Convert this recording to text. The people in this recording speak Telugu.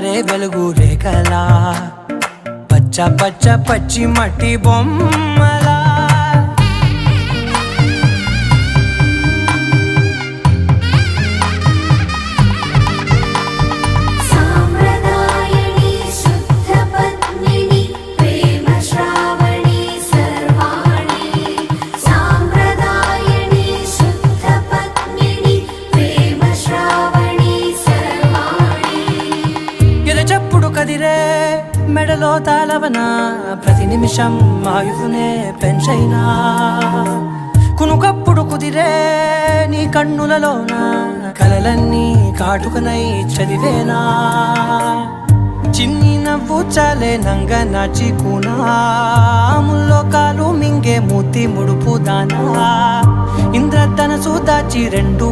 జారే వెలుగు రేఖలా పచ్చ పచ్చ పచ్చి మట్టి బొమ్మలా చెప్పుడు కదిరే మెడలో తాళవన ప్రతి నిమిషం ఆయుధునే పెంచైనా కునుకప్పుడు కుదిరే నీ కన్నులలోన కలలన్నీ కాటుకనై చదివేనా చిన్ని నవ్వు చాలే నంగ నాచి కూనాముల్లో కాలు మింగే మూతి ముడుపు దానా ఇంద్రధనసు దాచి రెండు